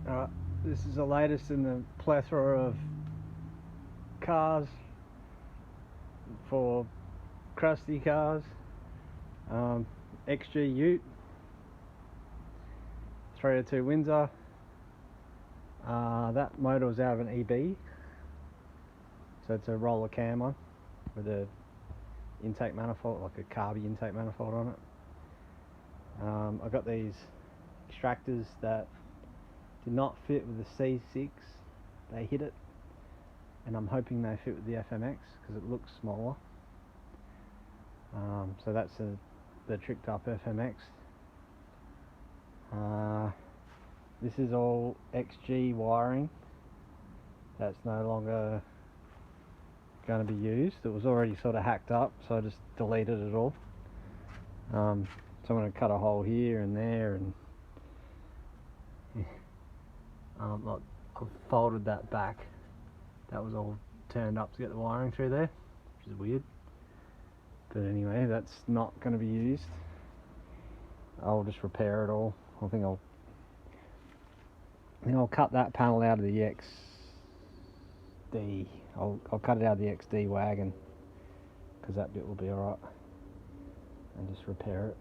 Alright, this is the latest in the plethora of cars for crusty cars. XG Ute, 302 Windsor. That motor was out of an EB, so it's a roller cam one with a intake manifold, like a carby intake manifold on it. I got these extractors that did not fit with the C6. They hit it, and I'm hoping they fit with the FMX because it looks smaller. So that's the tricked up FMX. This is all XG wiring that's no longer going to be used. It was already sort of hacked up, so I just deleted it all. So I'm going to cut a hole here and there, and I've folded that back. That was all turned up to get the wiring through there, which is weird. But anyway, that's not going to be used. I'll just repair it all. I think I'll cut that panel out of the XD. I'll cut it out of the XD wagon because that bit will be alright, and just repair it.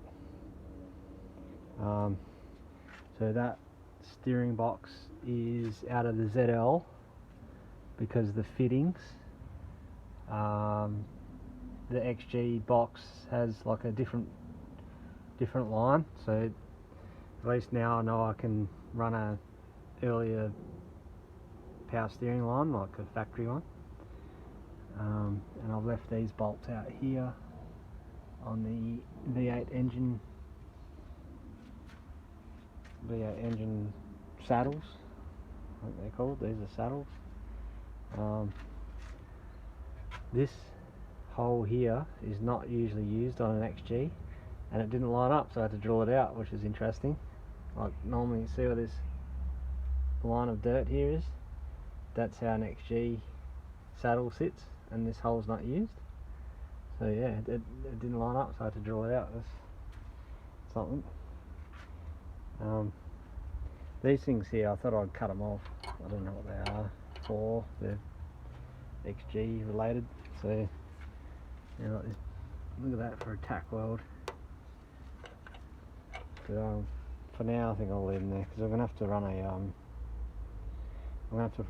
So that steering box is out of the ZL because the fittings. The XG box has like a different line, so at least now I know I can run a earlier power steering line, like a factory one. And I've left these bolts out here on the V8 engine saddles, I think they're called. These are saddles. This hole here is not usually used on an XG, and it didn't line up, so I had to drill it out, which is interesting. Like normally you see where this line of dirt here is, that's how an XG saddle sits, and this hole's not used. So yeah, it didn't line up, so I had to drill it out. That's something. These things here, I thought I'd cut them off. I don't know what they are for. They're XG related. So yeah, like this, look at that for a tack weld. But for now, I think I'll leave them there because I'm gonna have to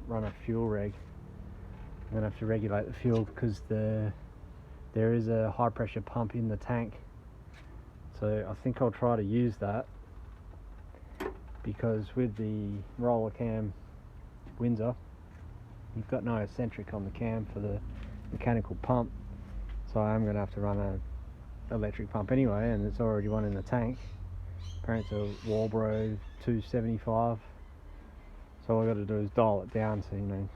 run a fuel reg. I'm gonna have to regulate the fuel because there is a high pressure pump in the tank. So I think I'll try to use that, because with the roller cam Windsor, you've got no eccentric on the cam for the mechanical pump. So I am going to have to run an electric pump anyway, and there's already one in the tank. Apparently it's a Walbro 275. So all I've got to do is dial it down to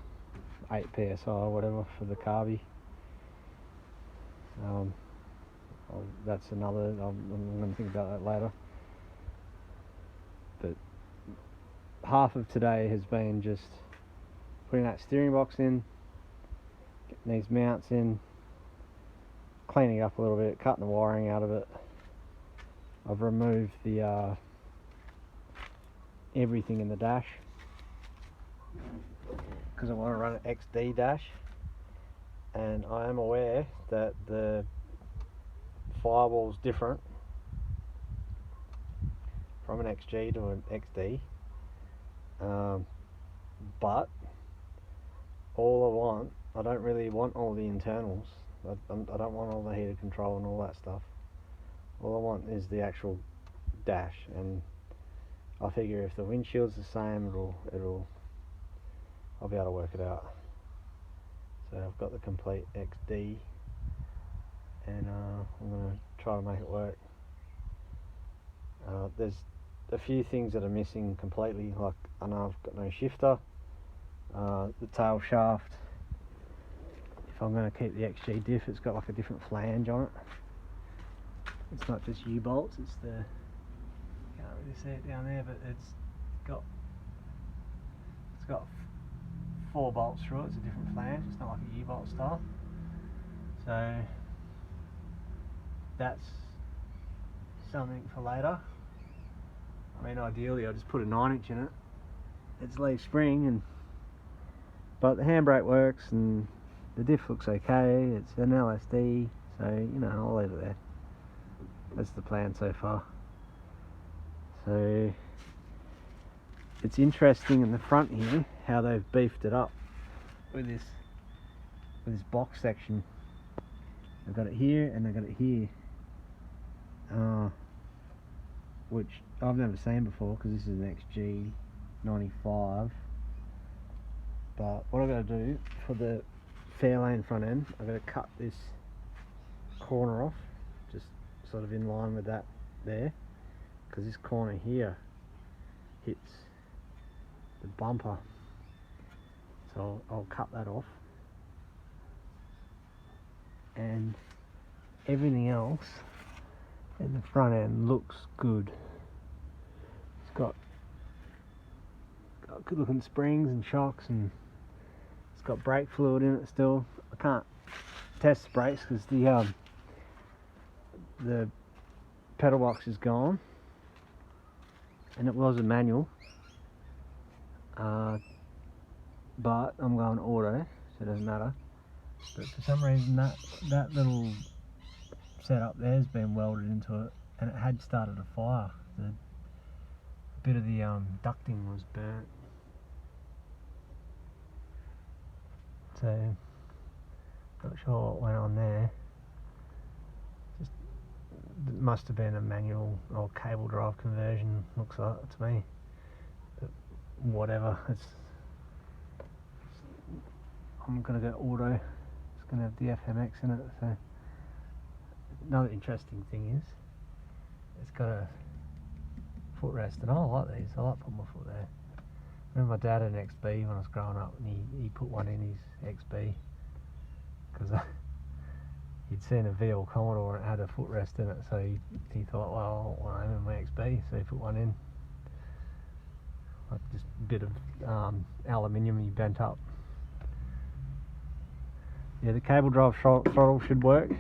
8 psi or whatever for the carby. That's another, I'm going to think about that later. But half of today has been just putting that steering box in, getting these mounts in, cleaning up a little bit, cutting the wiring out of it. I've removed the everything in the dash because I want to run an XD dash, and I am aware that the firewall's different from an XG to an XD, but I don't really want all the internals. I don't want all the heater control and all that stuff. All I want is the actual dash, and I figure if the windshield's the same, I'll be able to work it out. So I've got the complete XD, and I'm going to try to make it work. There's a few things that are missing completely, like I know I've got no shifter, the tail shaft. If I'm going to keep the XG diff, it's got like a different flange on it. It's not just U-bolts, it's the, can't really see it down there, but it's got 4 bolts through it. It's a different flange, it's not like a U-bolt style. So that's something for later. I mean, ideally I just put a 9-inch in it, its leaf spring, and but the handbrake works and the diff looks okay. It's an LSD, so you know, I'll leave it there. That's the plan so far. So it's interesting in the front here how they've beefed it up with this box section. They've got it here and they've got it here, which I've never seen before because this is an XG95. But what I've got to do for the Fairlane front end, I've got to cut this corner off, just sort of in line with that there, because this corner here hits the bumper. So I'll cut that off, and everything else in the front end looks good. It's got good looking springs and shocks, and it's got brake fluid in it still. I can't test the brakes because the pedal box is gone, and it was a manual, but I'm going auto, so it doesn't matter. But for some reason that little setup there has been welded into it, and it had started a fire. A bit of the ducting was burnt, so not sure what went on there. Just it must have been a manual or cable drive conversion, looks like it to me. But whatever, I'm gonna go auto. It's gonna have the FMX in it. So another interesting thing is it's got a footrest, and I like these. I like putting my foot there. I remember my dad had an XB when I was growing up, and he put one in his XB because he'd seen a VL Commodore and it had a footrest in it, so he thought, well, I want one in my XB, so he put one in. Like just a bit of aluminium he bent up. Yeah, the cable drive throttle should work,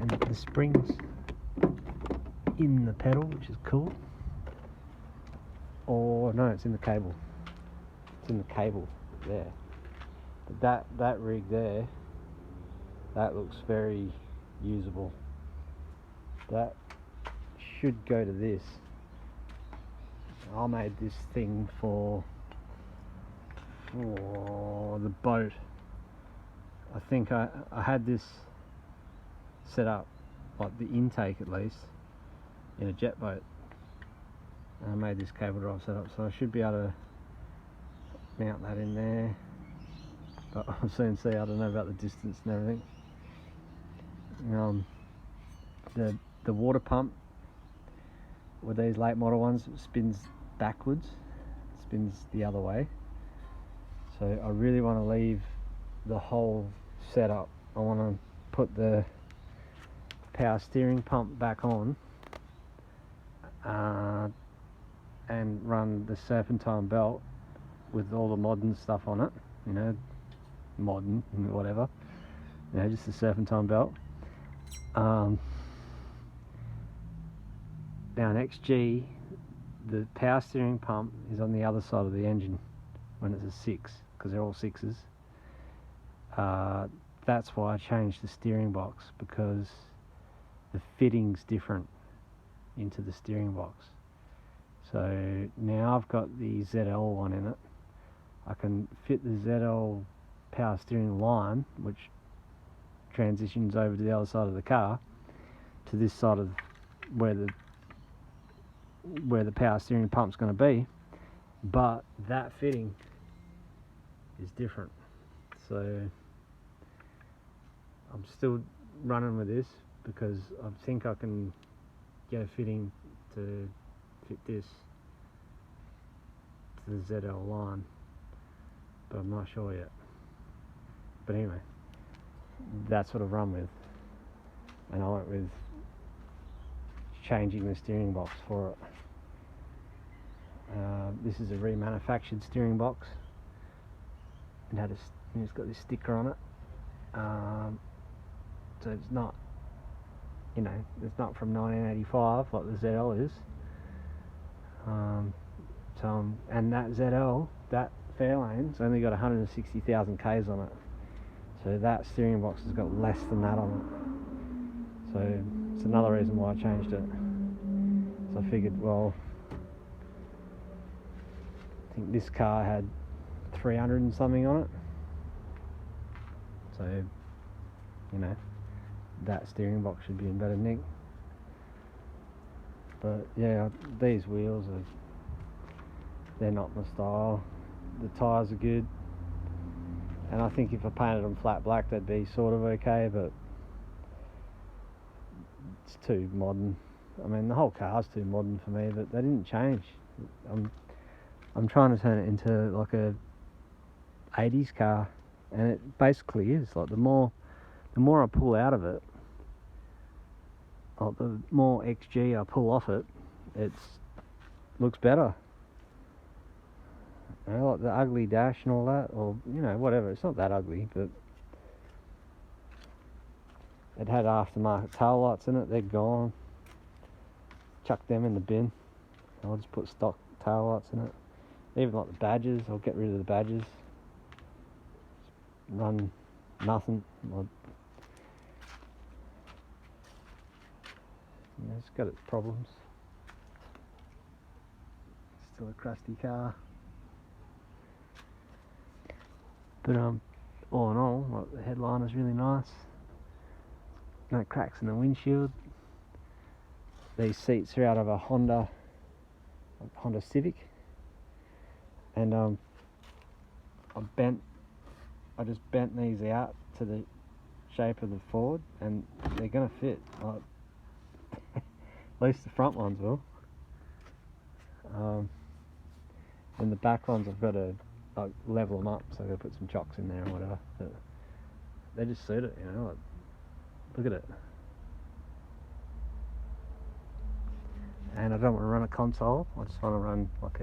and the springs in the pedal, which is cool. Or no, it's in the cable. It's in the cable there. But that rig there, that looks very usable. That should go to this. I made this thing for the boat. I think I had this set up, like the intake at least, in a jet boat. And I made this cable drive setup, so I should be able to mount that in there. But I'll soon see, I don't know about the distance and everything. The water pump with these late model ones spins backwards, spins the other way. So I really want to leave the whole setup. I want to put the power steering pump back on, and run the serpentine belt with all the modern stuff on it, you know, modern, whatever, you know, just the serpentine belt. Now an XG, the power steering pump is on the other side of the engine when it's a 6, because they're all 6s. That's why I changed the steering box, because the fitting's different into the steering box. So now I've got the ZL one in it. I can fit the ZL power steering line, which transitions over to the other side of the car, to this side of where the power steering pump's going to be, but that fitting is different. So I'm still running with this because I think I can get a fitting to fit this to the ZL line, but I'm not sure yet. But anyway, that's what I've run with, and I went with changing the steering box for it. This is a remanufactured steering box. It's got this sticker on it, so it's not, you know, it's not from 1985 like the ZL is. and that ZL, that Fairlane's only got 160,000 Ks on it. So that steering box has got less than that on it. So it's another reason why I changed it. So I figured, well, I think this car had 300 and something on it. So, you know, that steering box should be in better nick. But yeah, these wheels they're not my style. The tyres are good, and I think if I painted them flat black they'd be sort of okay, but it's too modern. I mean, the whole car's too modern for me, but they didn't change. I'm trying to turn it into like a 80s car, and it basically is. Like the more I pull out of it, like the more XG I pull off it, looks better. You know, like the ugly dash and all that, or you know, whatever. It's not that ugly, but it had aftermarket tail lights in it. They're gone. Chuck them in the bin. I'll just put stock tail lights in it. Even like the badges, I'll get rid of the badges. Run nothing. Yeah, it's got its problems. Still a crusty car. But all in all, like, the headline is really nice. No cracks in the windshield. These seats are out of a Honda Civic, and I just bent these out to the shape of the Ford, and they're gonna fit. At least the front ones will. And the back ones I've got to level them up, so I've got to put some chocks in there or whatever. But they just suit it, you know. Like, look at it. And I don't want to run a console. I just want to run like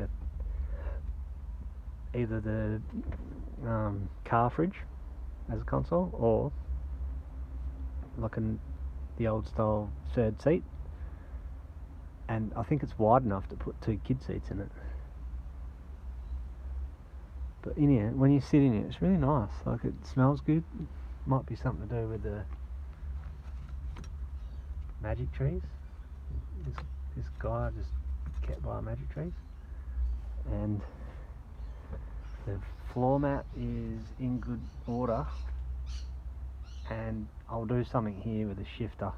either the car fridge as a console, or like the old style third seat. And I think it's wide enough to put 2 kid seats in it. But in here, when you sit in it, it's really nice. Like, it smells good. Might be something to do with the magic trees. This guy just kept by magic trees. And the floor mat is in good order. And I'll do something here with the shifter.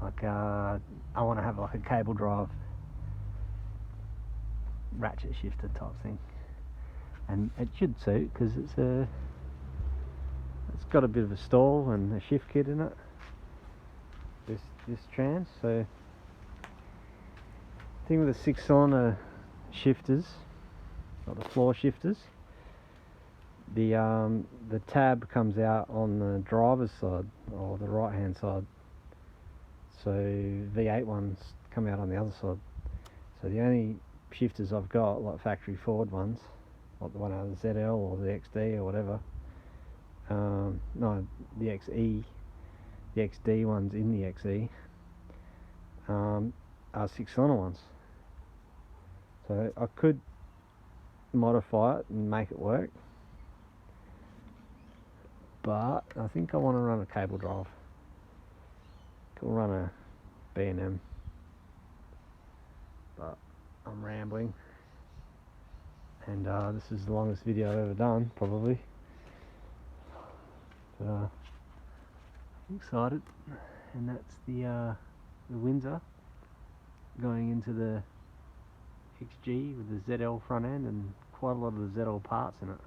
Like, I want to have like a cable drive ratchet shifter type thing. And it should suit, because it's got a bit of a stall and a shift kit in it, this trans. So the thing with the 6-cylinder shifters, like the floor shifters, the tab comes out on the driver's side, or the right hand side, so V8 ones come out on the other side. So the only shifters I've got, like factory Ford ones, like the one out of the ZL or the XD or whatever, no, the XE, the XD ones in the XE, are 6-cylinder ones. So I could modify it and make it work, but I think I want to run a cable drive. Could run a B&M, but I'm rambling. And this is the longest video I've ever done, probably. But I'm excited. And that's the Windsor going into the XG with the ZL front end and quite a lot of the ZL parts in it.